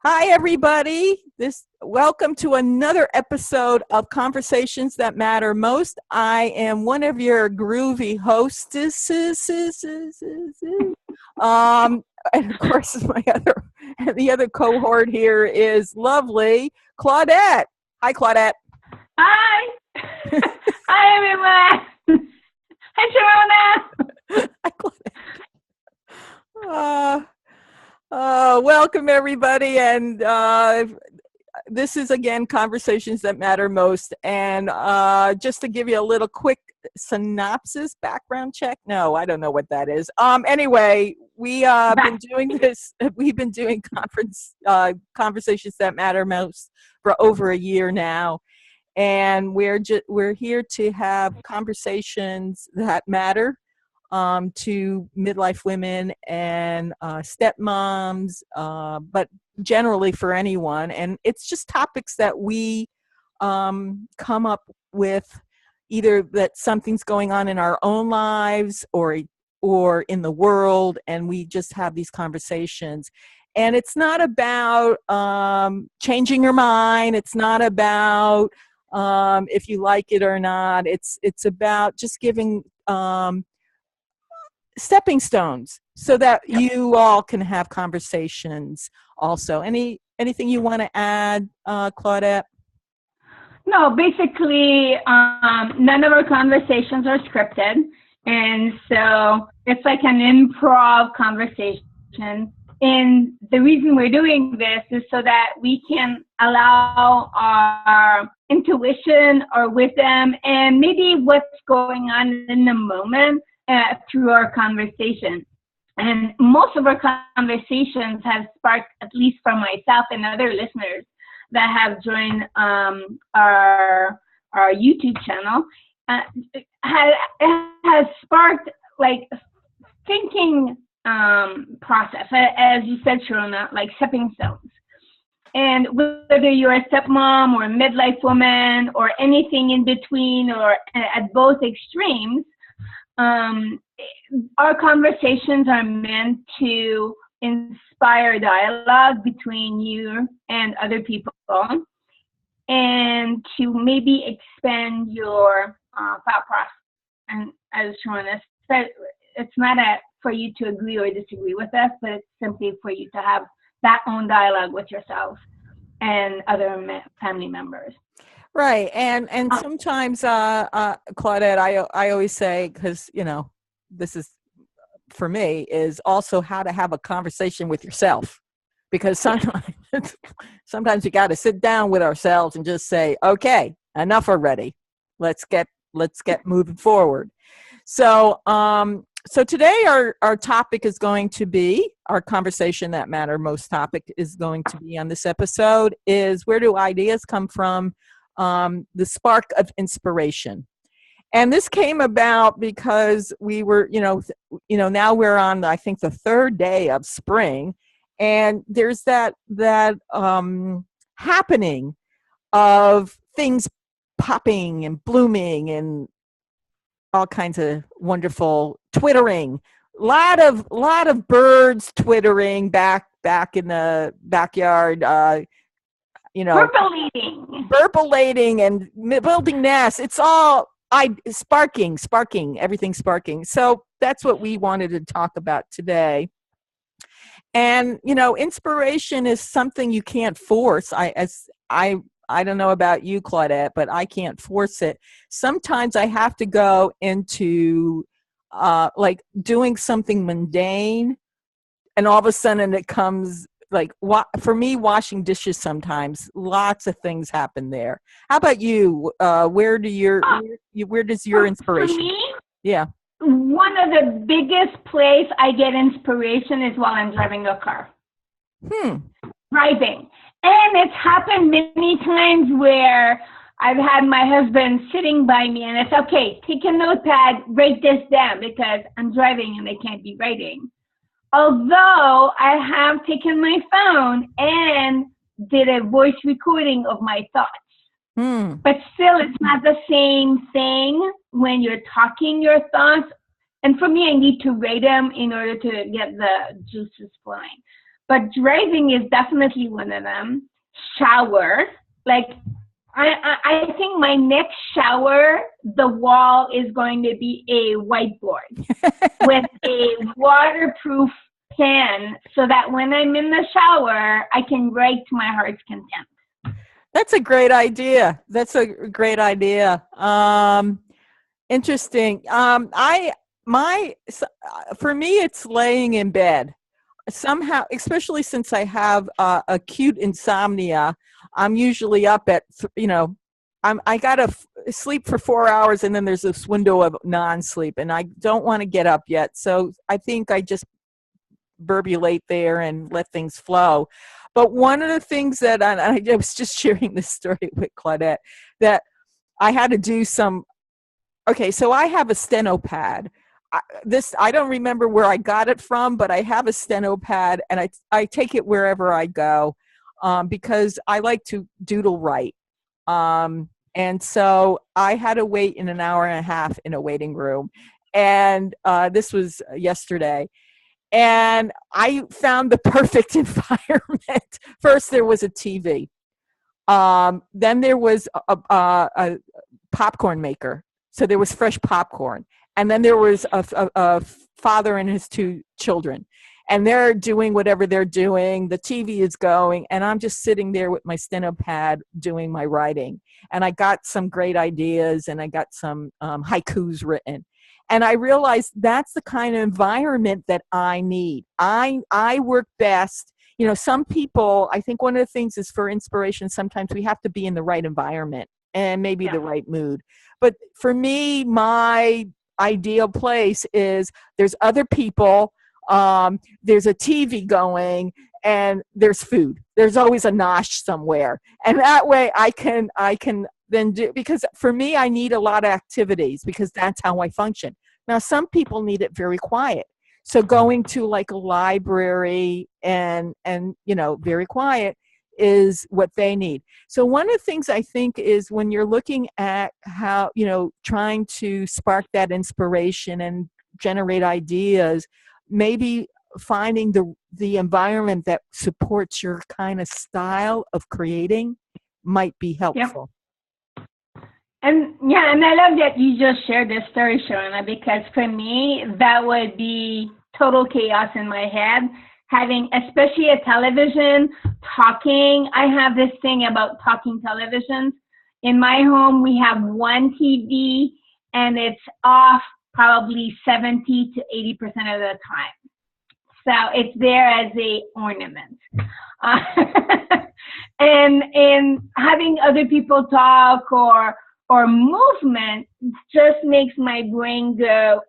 Hi, everybody. Welcome to another episode of Conversations That Matter Most. I am one of your groovy hostesses. And of course, the other cohort here is lovely Claudette. Hi, Claudette. Hi. Hi, everyone. Hi, Sharona. Hi, Claudette. Welcome, everybody, and this is, again, Conversations That Matter Most, and just to give you a little quick synopsis, background check, no, I don't know what that is. Anyway, we've been doing Conversations That Matter Most for over a year now, and we're here to have conversations that matter to midlife women and stepmoms, but generally for anyone. And it's just topics that we come up with, either that something's going on in our own lives or in the world, and we just have these conversations. And it's not about changing your mind. It's not about if you like it or not. It's about just giving stepping stones so that you all can have conversations also. Anything you want to add, Claudette? No, basically, none of our conversations are scripted. And so it's like an improv conversation. And the reason we're doing this is so that we can allow our intuition or wisdom and maybe what's going on in the moment through our conversation. And most of our conversations have sparked, at least from myself and other listeners that have joined our YouTube channel, has sparked like thinking process, as you said, Sharona, like stepping stones. And whether you're a stepmom or a midlife woman or anything in between or at both extremes, our conversations are meant to inspire dialogue between you and other people, and to maybe expand your thought process. And as Sharona said, it's not for you to agree or disagree with us, but it's simply for you to have that own dialogue with yourself and other family members. Right. And sometimes, Claudette, I always say, because, this is, for me, is also how to have a conversation with yourself. Because sometimes you got to sit down with ourselves and just say, okay, enough already. Let's get moving forward. So today our topic is going to be, our Conversation That Matter Most topic is going to be on this episode is, where do ideas come from? The spark of inspiration. And this came about because we were, now we're on, I think, the third day of spring, and there's that happening of things popping and blooming and all kinds of wonderful twittering. Lot of birds twittering back in the backyard. Burpulating and building nests. It's all sparking, everything sparking. So that's what we wanted to talk about today. And, inspiration is something you can't force. I don't know about you, Claudette, but I can't force it. Sometimes I have to go into like doing something mundane, and all of a sudden it comes. Like, for me, washing dishes, sometimes lots of things happen there. How about you? Where does your inspiration? For me, yeah. One of the biggest place I get inspiration is while I'm driving a car. Driving. And it's happened many times where I've had my husband sitting by me and it's, okay, take a notepad, write this down, because I'm driving and I can't be writing. Although I have taken my phone and did a voice recording of my thoughts. But still, it's not the same thing when you're talking your thoughts. And for me, I need to rate them in order to get the juices flowing. but driving is definitely one of them. Shower, like I think my next shower, the wall is going to be a whiteboard with a waterproof pen so that when I'm in the shower, I can write to my heart's content. That's a great idea. That's a great idea. Interesting. For me, it's laying in bed. Somehow, especially since I have acute insomnia, I'm usually up at, I gotta sleep for 4 hours, and then there's this window of non-sleep, and I don't want to get up yet. So I think I just burbulate there and let things flow. But one of the things that I was just sharing this story with Claudette, that I had to do some. Okay, so I have a steno pad. I don't remember where I got it from, but I have a steno pad, and I take it wherever I go because I like to doodle write. And so I had to wait in an hour and a half in a waiting room, and this was yesterday. And I found the perfect environment. First, there was a TV. Then there was a popcorn maker. So there was fresh popcorn. And then there was a father and his 2 children. And they're doing whatever they're doing. The TV is going. And I'm just sitting there with my steno pad doing my writing. And I got some great ideas, and I got some haikus written. And I realized that's the kind of environment that I need. I work best. Some people, I think one of the things is for inspiration, sometimes we have to be in the right environment and maybe the right mood. But for me, my ideal place is there's other people, there's a TV going, and there's food. There's always a nosh somewhere. And that way I can then do, because for me, I need a lot of activities because that's how I function. Now, some people need it very quiet. So going to like a library and very quiet is what they need. So one of the things I think is when you're looking at how, trying to spark that inspiration and generate ideas, maybe finding the environment that supports your kind of style of creating might be helpful. And I love that you just shared this story, Sharona, because for me, that would be total chaos in my head. Having, especially a television, talking. I have this thing about talking televisions. In my home, we have one TV, and it's off probably 70 to 80% of the time. So it's there as a ornament. And having other people talk or movement just makes my brain go.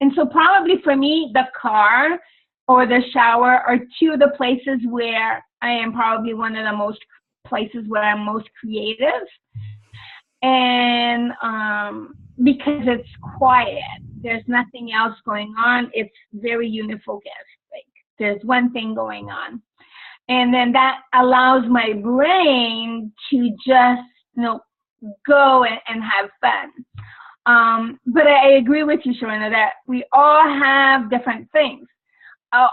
And so probably for me, the car or the shower are 2 of the places where I am probably one of the most places where I'm most creative. And because it's quiet, there's nothing else going on. It's very unifocused. Like there's one thing going on. And then that allows my brain to just, go and have fun. But I agree with you, Sharona, that we all have different things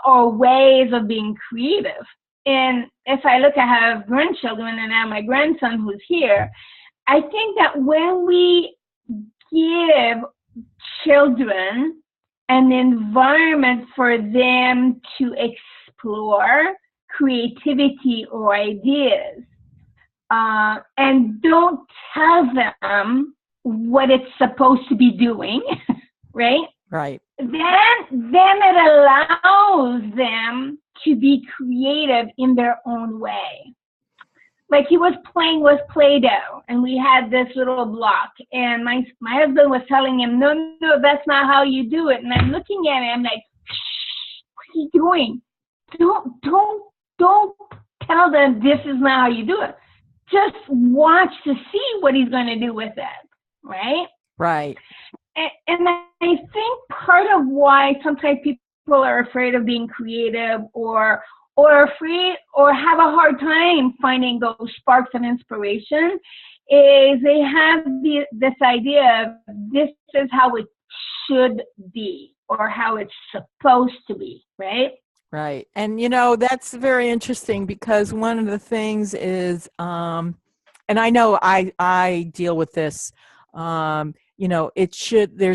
or ways of being creative. And if I look, I have grandchildren and I have my grandson who's here. I think that when we give children an environment for them to explore creativity or ideas, and don't tell them what it's supposed to be doing, right? Right. Then it allows them to be creative in their own way. Like he was playing with Play-Doh, and we had this little block, and my husband was telling him, no, that's not how you do it. And I'm looking at him like, shh, what are you doing? Don't tell them this is not how you do it. Just watch to see what he's going to do with it, right? Right. And I think part of why sometimes people are afraid of being creative or afraid or have a hard time finding those sparks of inspiration is they have this idea of this is how it should be or how it's supposed to be, right? Right. And that's very interesting because one of the things is and I know I deal with this there's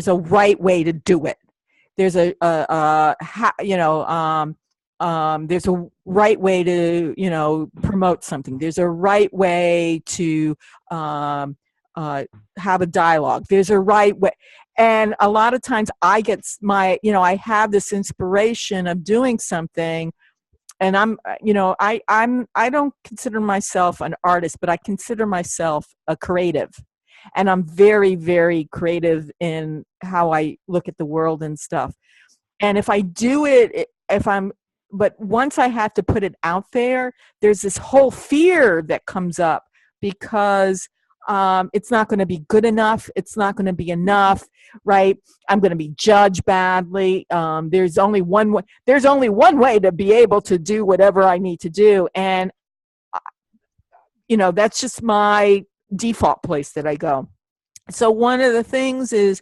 a right way to do it. There's there's a right way to promote something. There's a right way to um have a dialogue. There's a right way. And a lot of times I get I have this inspiration of doing something, and I don't consider myself an artist, but I consider myself a creative. And I'm very, very creative in how I look at the world and stuff. And if I do it, but once I have to put it out there, there's this whole fear that comes up because it's not going to be good enough. It's not going to be enough, right? I'm going to be judged badly. There's only one way. There's only one way to be able to do whatever I need to do, and that's just my default place that I go. So one of the things is,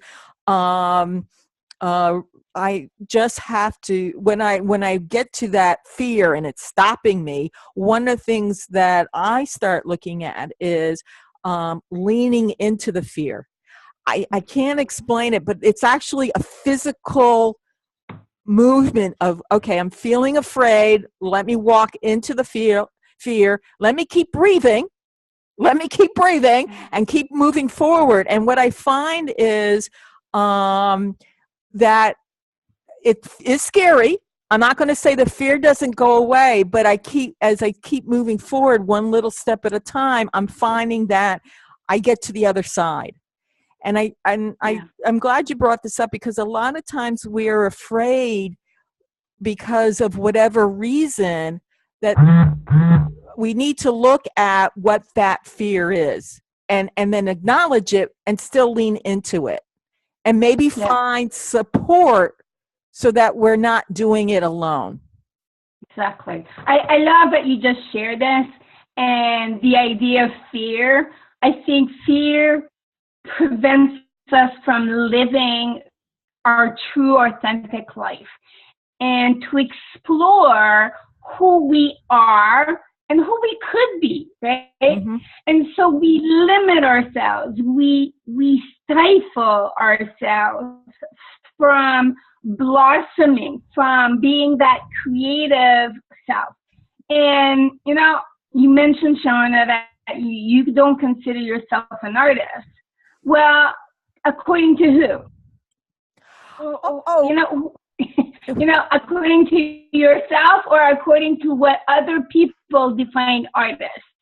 I just have to, when I get to that fear and it's stopping me, one of the things that I start looking at is leaning into the fear. I can't explain it, but it's actually a physical movement of, okay, I'm feeling afraid. Let me walk into the fear. Let me keep breathing. Let me keep breathing and keep moving forward. And what I find is that it is scary. I'm not going to say the fear doesn't go away, but as I keep moving forward one little step at a time, I'm finding that I get to the other side. And I'm glad you brought this up, because a lot of times we're afraid because of whatever reason, that we need to look at what that fear is and then acknowledge it and still lean into it and maybe find support so that we're not doing it alone. Exactly. I love that you just shared this, and the idea of fear. I think fear prevents us from living our true, authentic life and to explore who we are and who we could be, right? Mm-hmm. And so we limit ourselves. We stifle ourselves from blossoming, from being that creative self. And, you mentioned, Sharona, that you don't consider yourself an artist. Well, according to who? According to yourself, or according to what other people define artists.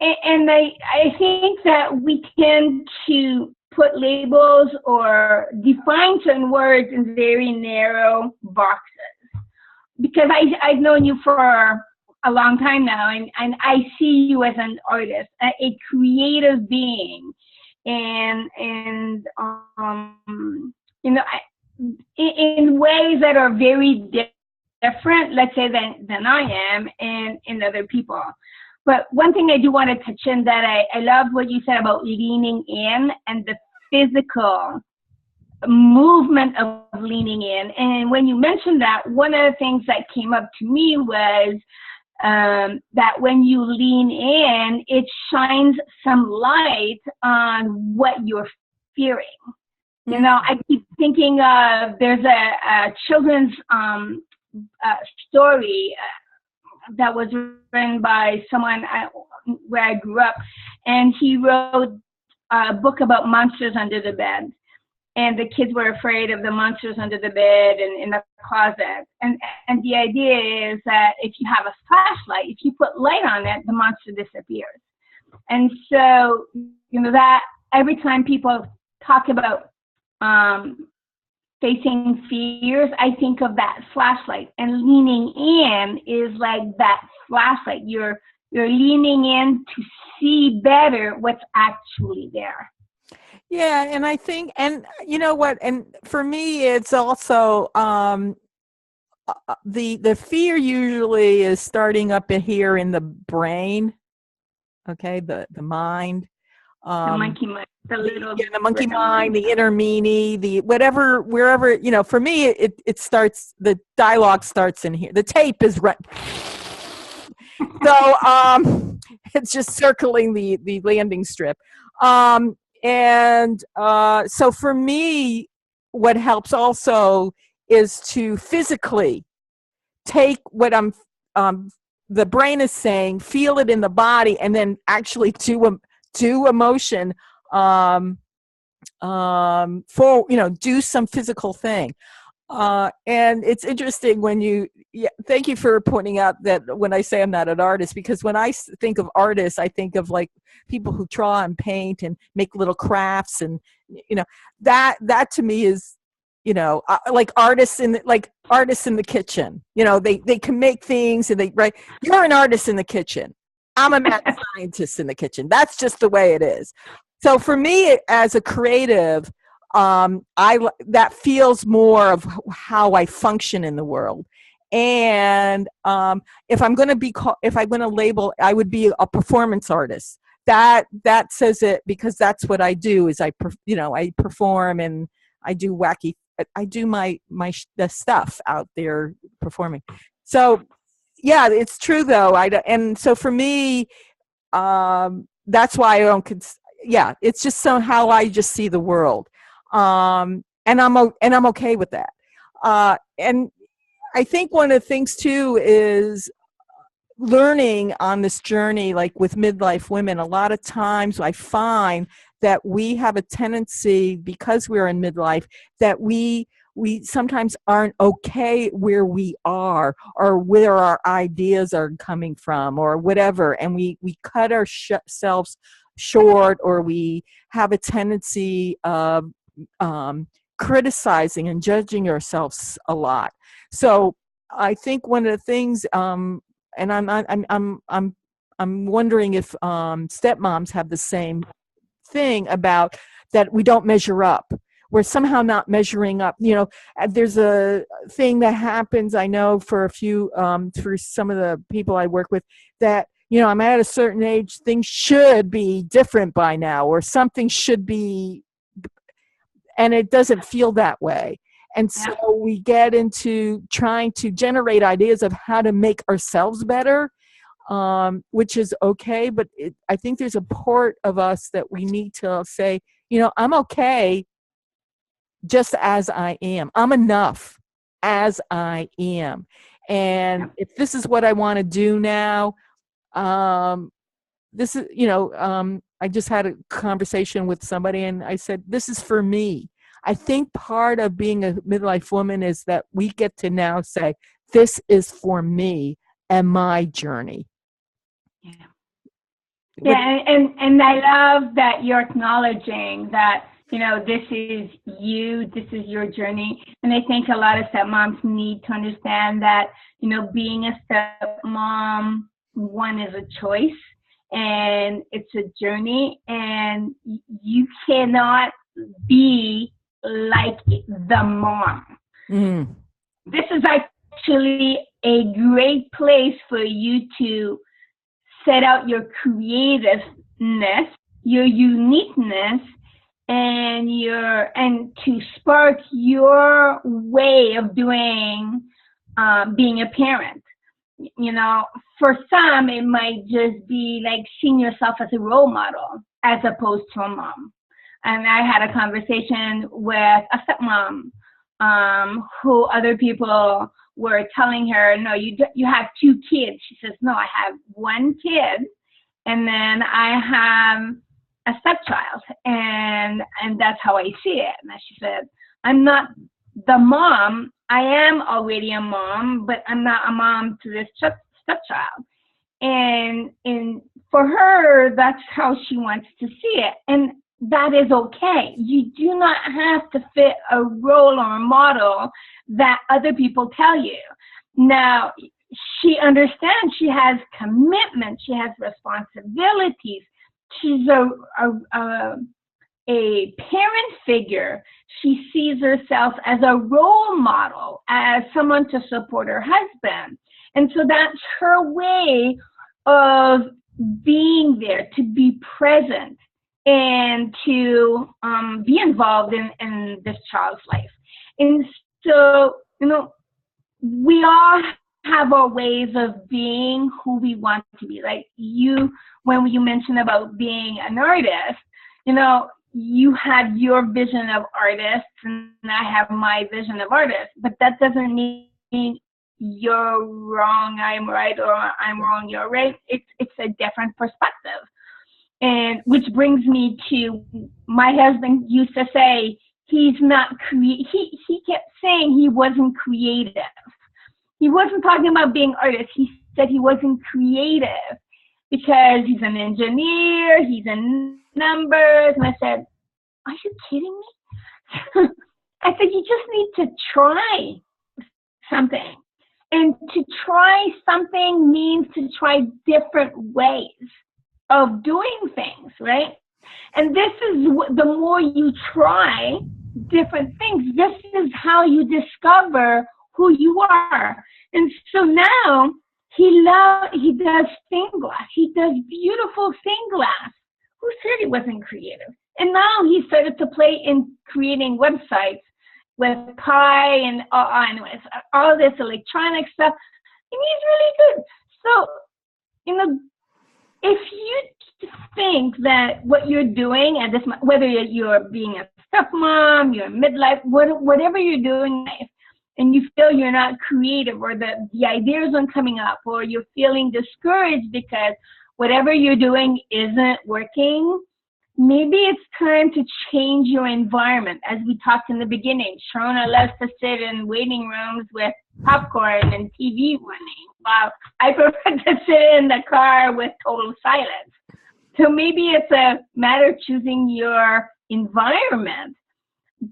And I think that we tend to put labels or define certain words in very narrow boxes. Because I've known you for a long time now, and I see you as an artist, a creative being, and in ways that are very different, let's say, than I am and in other people. But one thing I do want to touch in, that I love what you said about leaning in and the physical movement of leaning in. And when you mentioned that, one of the things that came up to me was that when you lean in, it shines some light on what you're fearing. I keep thinking of, there's a children's story that was written by someone where I grew up, and he wrote a book about monsters under the bed. And the kids were afraid of the monsters under the bed and in the closet. And the idea is that if you have a flashlight, if you put light on it, the monster disappears. And so, that every time people talk about facing fears, I think of that flashlight, and leaning in is like that flashlight. You're leaning in to see better what's actually there. Yeah, and I think, and you know what, and for me, it's also the fear usually is starting up in here in the brain, okay, the mind. The monkey mind. The little the monkey brick and mortar. mind, the inner meanie, the whatever, wherever, for me, it starts, the dialogue starts in here. The tape is right. So it's just circling the landing strip. So for me, what helps also is to physically take what the brain is saying, feel it in the body, and then actually do emotion do some physical thing. And it's interesting when thank you for pointing out that when I say I'm not an artist, because when I think of artists, I think of like people who draw and paint and make little crafts, and that to me is like artists in the kitchen. They can make things, and right. You're an artist in the kitchen. I'm a mad scientist in the kitchen. That's just the way it is. So for me, as a creative, that feels more of how I function in the world. And if I'm going to label, I would be a performance artist. That says it, because that's what I do. Is I perform, and I do the stuff out there performing. So yeah, it's true though. And so for me, that's why I don't. Yeah, it's just how I just see the world. And I'm okay with that. And I think one of the things too is learning on this journey, like with midlife women. A lot of times I find that we have a tendency, because we're in midlife, that we sometimes aren't okay where we are, or where our ideas are coming from, or whatever, and we cut ourselves short, or we have a tendency of criticizing and judging ourselves a lot. So I think one of the things, and I'm wondering if stepmoms have the same thing, about that we don't measure up. We're somehow not measuring up. There's a thing that happens, I know, for for some of the people I work with, that I'm at a certain age, things should be different by now, or something should be, and it doesn't feel that way. And so we get into trying to generate ideas of how to make ourselves better, which is okay. But I think there's a part of us that we need to say, I'm okay just as I am. I'm enough as I am. And if this is what I want to do now, this is, I just had a conversation with somebody, and I said, this is for me. I think part of being a midlife woman is that we get to now say, this is for me and my journey. Yeah, and I love that you're acknowledging that, this is you, this is your journey. And I think a lot of stepmoms need to understand that, being a stepmom, one, is a choice, and it's a journey, and you cannot be like the mom. This is actually a great place for you to set out your creativeness, your uniqueness, and to spark your way of doing being a parent. For some, it might just be like seeing yourself as a role model as opposed to a mom. And I had a conversation with a stepmom who other people were telling her, no, you have 2 kids. She says, no, I have 1 kid, and then I have a stepchild, and that's how I see it. And she said, I'm not the mom. I am already a mom, but I'm not a mom to this stepchild. And for her, that's how she wants to see it. And that is okay. You do not have to fit a role or a model that other people tell you. Now, she understands she has commitment, she has responsibilities. She's a parent figure. She sees herself as a role model, as someone to support her husband. And so that's her way of being there, to be present. and to be involved in this child's life. And so, we all have our ways of being who we want to be. Like when you mentioned about being an artist, you had your vision of artists and I have my vision of artist, but that doesn't mean you're wrong, I'm right, or I'm wrong, you're right. It's a different perspective. And which brings me to my husband used to say he's not he kept saying he wasn't creative. He wasn't talking about being artist. He said he wasn't creative because he's an engineer, he's in numbers. And I said, are you kidding me? I said, you just need to try something. And to try something means to try different ways of doing things, right? And this is the more you try different things, this is how you discover who you are. And so now he does stained glass. He does beautiful stained glass. Who said he wasn't creative? And now he started to play in creating websites with Pi and anyways, all this electronic stuff. And he's really good. So, if you think that what you're doing at this, whether you're being a stepmom, you're midlife, whatever you're doing in life, and you feel you're not creative or the ideas aren't coming up, or you're feeling discouraged because whatever you're doing isn't working, maybe it's time to change your environment. As we talked in the beginning, Sharona loves to sit in waiting rooms with popcorn and TV running, while I prefer to sit in the car with total silence. So maybe it's a matter of choosing your environment.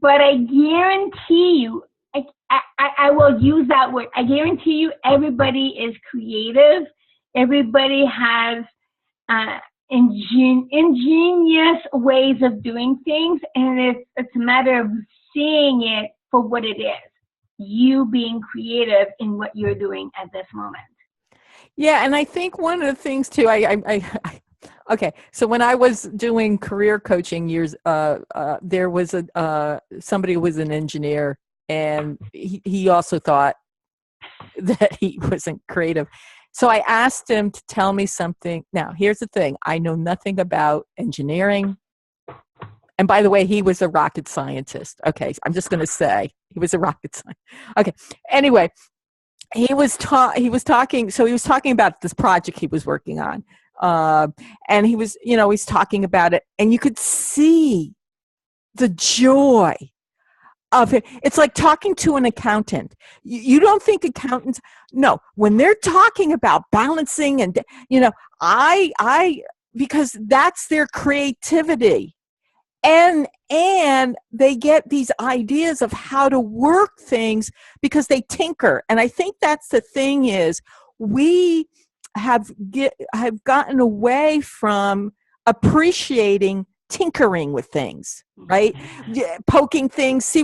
But I guarantee you, I will use that word, I guarantee you everybody is creative. Everybody has ingenious ways of doing things, and it's a matter of seeing it for what it is. You being creative in what you're doing at this moment. Yeah, and I think one of the things too, okay, so when I was doing career coaching years, there was somebody who was an engineer, and he also thought that he wasn't creative. So I asked him to tell me something. Now, here's the thing. I know nothing about engineering. And by the way, he was a rocket scientist. Okay, I'm just going to say he was a rocket scientist. Okay, anyway, he was talking. So he was talking about this project he was working on. And he was, he's talking about it. And you could see the joy of it. It's like talking to an accountant. You don't think accountants, no, when they're talking about balancing and, because that's their creativity. And they get these ideas of how to work things because they tinker. And I think that's the thing is we have gotten away from appreciating tinkering with things, right? Poking things, see,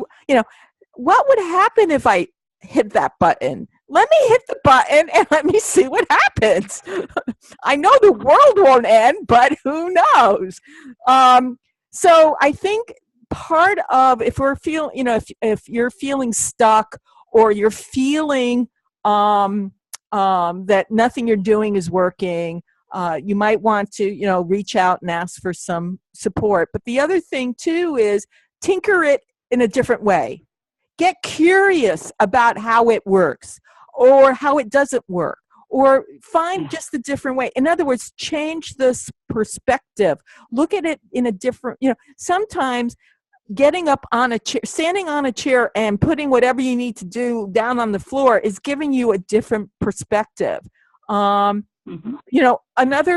what would happen if I hit that button? Let me hit the button and let me see what happens. I know the world won't end, but who knows? So I think part of, if we're feeling, if you're feeling stuck or you're feeling that nothing you're doing is working, you might want to, reach out and ask for some support. But the other thing too is tinker it in a different way. Get curious about how it works or how it doesn't work, or find just a different way. In other words, change this perspective. Look at it in a different, sometimes getting up on a chair, standing on a chair and putting whatever you need to do down on the floor is giving you a different perspective. Another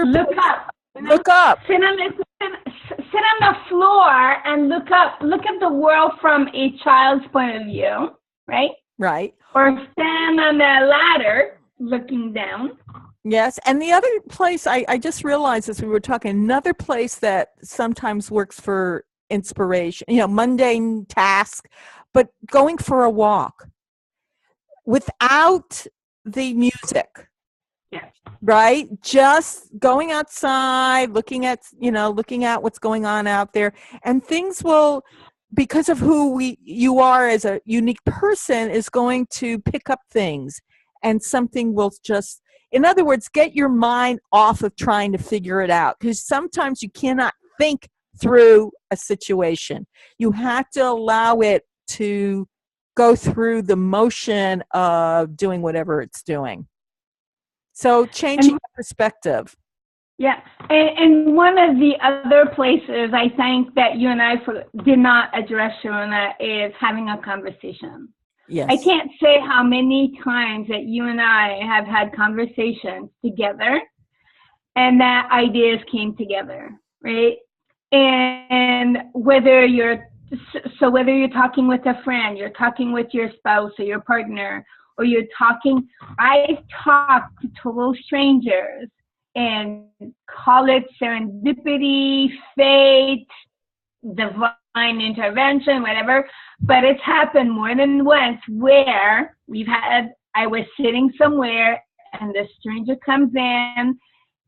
look up. Sit on the floor and look up. Look at the world from a child's point of view, right? Right. Or stand on a ladder looking down. Yes, and the other place I just realized as we were talking, another place that sometimes works for inspiration, mundane task, but going for a walk without the music. Yes. right? Just going outside, looking at what's going on out there, and things will, because of you are as a unique person, is going to pick up things, and something will just, in other words, get your mind off of trying to figure it out, because sometimes you cannot think through a situation. You have to allow it to go through the motion of doing whatever it's doing. So changing And the perspective. yeah, and one of the other places I think that you and I did not address, Sharona, is having a conversation. I Yes. can't say how many times that you and I have had conversations together and that ideas came together, right? And whether you're talking with a friend, you're talking with your spouse or your partner, or I've talked to total strangers, and call it serendipity, fate, divine intervention, whatever, but it's happened more than once where I was sitting somewhere and the stranger comes in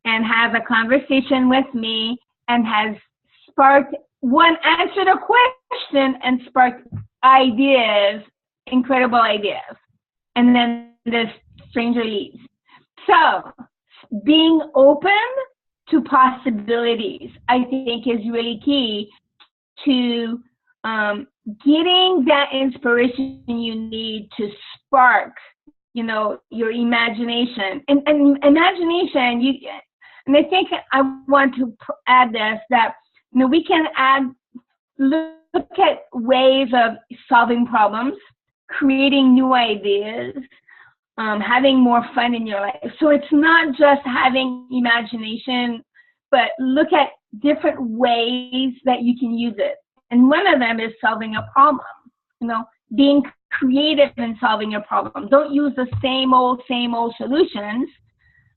and has a conversation with me and has answered a question and sparked ideas, incredible ideas. And then the stranger leaves. So being open to possibilities, I think, is really key to getting that inspiration you need to spark, your imagination. And imagination, and I think I want to add this, that, we can look at ways of solving problems, creating new ideas, having more fun in your life. So it's not just having imagination, but look at different ways that you can use it. And one of them is solving a problem, being creative in solving a problem. Don't use the same old solutions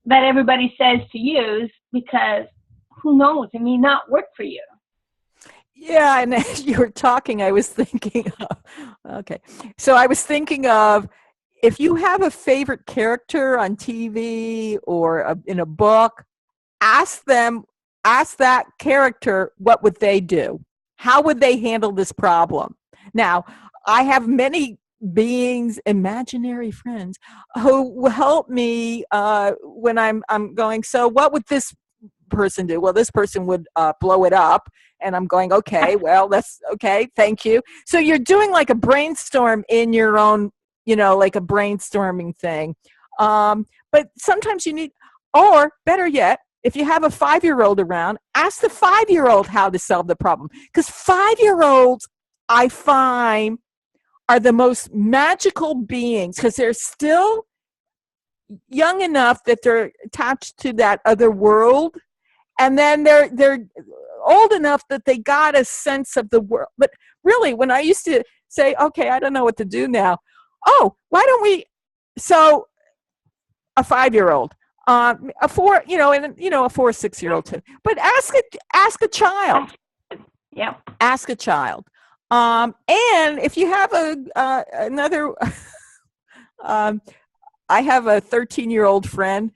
that everybody says to use, because who knows, it may not work for you. Yeah, and as you were talking, I was thinking of, okay. So I was thinking of, if you have a favorite character on TV or in a book, ask that character, what would they do? How would they handle this problem? Now, I have many beings, imaginary friends, who will help me when I'm going, so what would this person do? Well, this person would blow it up. And I'm going, okay, well, that's okay. Thank you. So you're doing like a brainstorm in your own, like a brainstorming thing. But sometimes you need, or better yet, if you have a 5-year-old around, ask the 5-year-old how to solve the problem. Because 5-year-olds, I find, are the most magical beings, because they're still young enough that they're attached to that other world. And then they're old enough that they got a sense of the world. But really, when I used to say, okay, I don't know what to do now. Oh, why don't we? So a 5-year-old, a 4, a 4 or 6-year-old too. But ask a child. Yeah. Ask a child. And if you have another, I have a 13-year-old friend,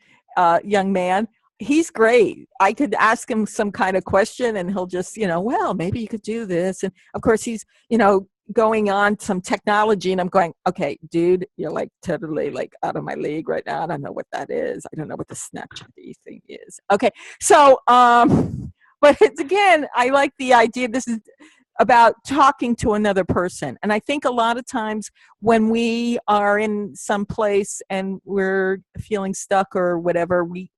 young man. He's great. I could ask him some kind of question and he'll just, well, maybe you could do this. And of course he's, going on some technology, and I'm going, okay, dude, you're like totally like out of my league right now. I don't know what that is. I don't know what the Snapchat thing is. Okay. So, but it's, again, I like the idea. This is about talking to another person. And I think a lot of times when we are in some place and we're feeling stuck or whatever, we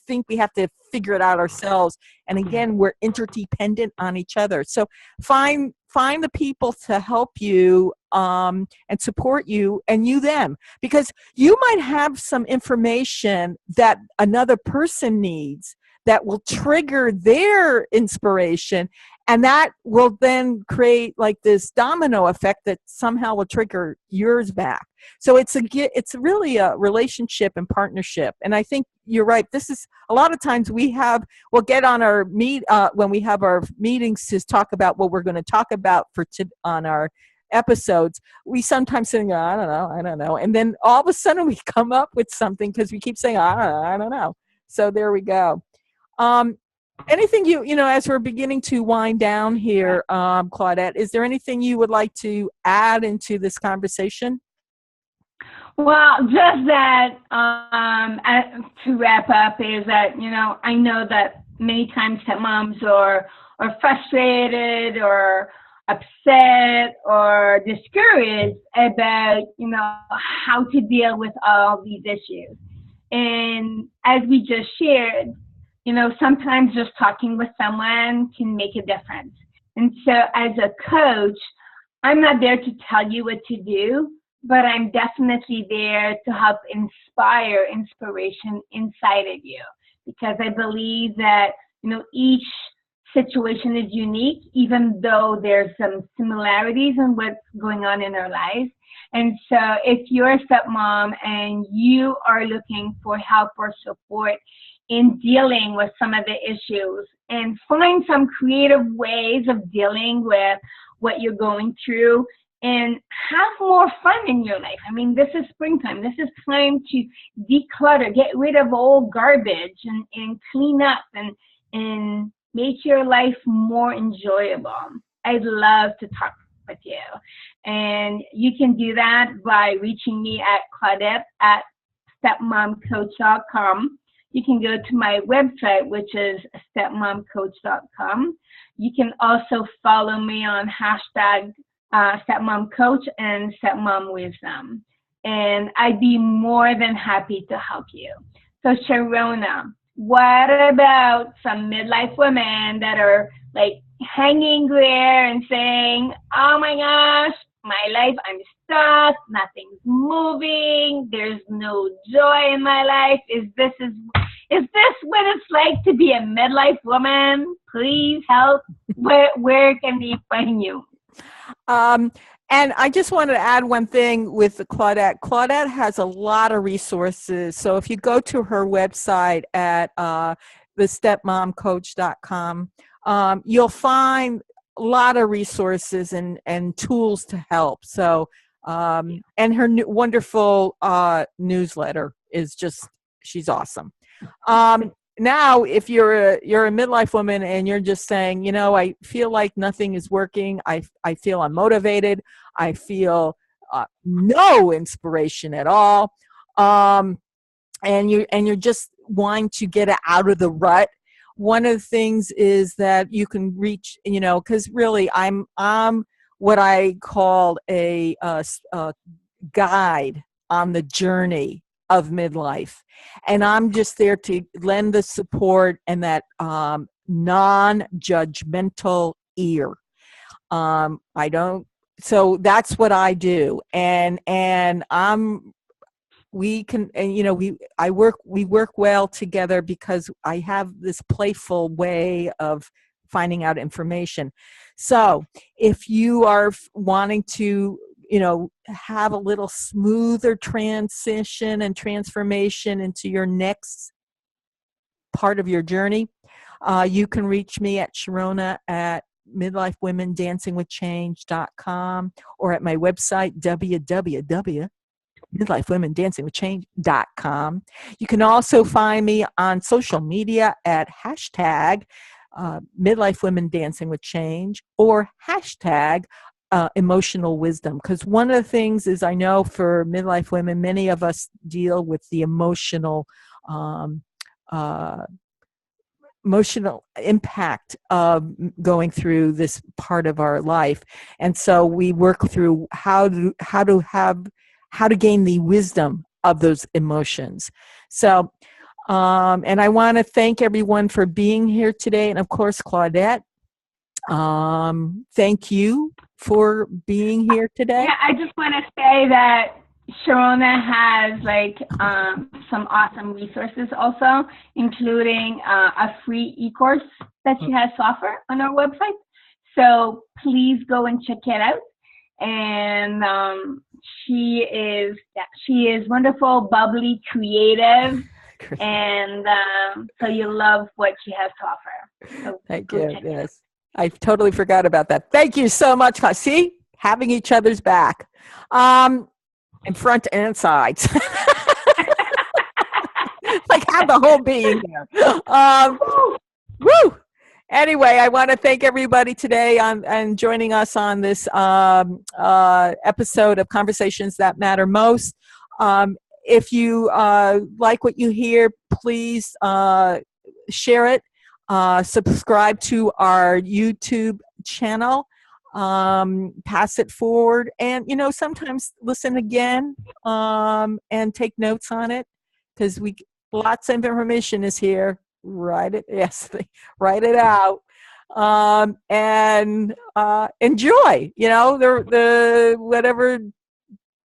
think we have to figure it out ourselves. And again, we're interdependent on each other. So find the people to help you and support you, and you them. Because you might have some information that another person needs that will trigger their inspiration, and that will then create like this domino effect that somehow will trigger yours back. So it's really a relationship and partnership. And I think you're right. This is a lot of times we'll get on our when we have our meetings to talk about what we're going to talk about on our episodes. We sometimes say, I don't know. And then all of a sudden we come up with something because we keep saying, I don't know. So there we go. Um, Anything as we're beginning to wind down here, Claudette, is there anything you would like to add into this conversation? Well, just that to wrap up is that, I know that many times stepmoms are frustrated or upset or discouraged about, how to deal with all these issues. And as we just shared, sometimes just talking with someone can make a difference. And so as a coach, I'm not there to tell you what to do, but I'm definitely there to help inspire inspiration inside of you, because I believe that, each situation is unique, even though there's some similarities in what's going on in our lives. And so if you're a stepmom and you are looking for help or support in dealing with some of the issues and find some creative ways of dealing with what you're going through and have more fun in your life. I mean, this is springtime. This is time to declutter, get rid of old garbage and clean up and make your life more enjoyable. I'd love to talk with you. And you can do that by reaching me at Claudette at stepmomcoach.com. You can go to my website, which is stepmomcoach.com. You can also follow me on hashtag stepmomcoach and stepmomwisdom. And I'd be more than happy to help you. So Sharona, what about some midlife women that are like hanging there and saying, oh my gosh, my life, I'm stuck, nothing's moving, there's no joy in my life. Is this what it's like to be a midlife woman? Please help. Where can we find you? And I just wanted to add one thing with Claudette. Claudette has a lot of resources. So if you go to her website at thestepmomcoach.com, you'll find a lot of resources and tools to help. So, and her wonderful newsletter is just, she's awesome. Now, if you're a midlife woman and you're just saying, I feel like nothing is working, I feel unmotivated, I feel no inspiration at all, and you're just wanting to get out of the rut. One of the things is that you can reach, because really I'm what I call a guide on the journey of midlife. And I'm just there to lend the support and that non-judgmental ear. So that's what I do. And we work well together because I have this playful way of finding out information. So if you are wanting to have a little smoother transition and transformation into your next part of your journey, you can reach me at Sharona at midlifewomendancingwithchange.com or at my website, www.midlifewomendancingwithchange.com. You can also find me on social media at hashtag Midlife Women Dancing with Change or hashtag emotional wisdom, because one of the things is I know for midlife women, many of us deal with the emotional impact of going through this part of our life, and so we work through how to gain the wisdom of those emotions. So and I want to thank everyone for being here today, and of course Claudette, thank you for being here today. Yeah, I just want to say that Sharona has some awesome resources also, including a free e-course that she has to offer on our website. So please go and check it out. And she is wonderful, bubbly, creative, and so you'll love what she has to offer. So thank you. Yes. I totally forgot about that. Thank you so much. See, having each other's back, in front and sides. Like have the whole being there. Woo! Anyway, I want to thank everybody today and joining us on this episode of Conversations That Matter Most. If you like what you hear, please share it. Subscribe to our YouTube channel. Pass it forward, and sometimes listen again and take notes on it, because lots of information is here. Write it, yes, write it out, and enjoy. The whatever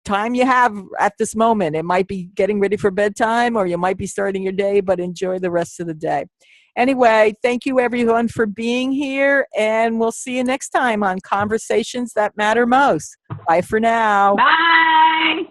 time you have at this moment. It might be getting ready for bedtime, or you might be starting your day, but enjoy the rest of the day. Anyway, thank you everyone for being here, and we'll see you next time on Conversations That Matter Most. Bye for now. Bye.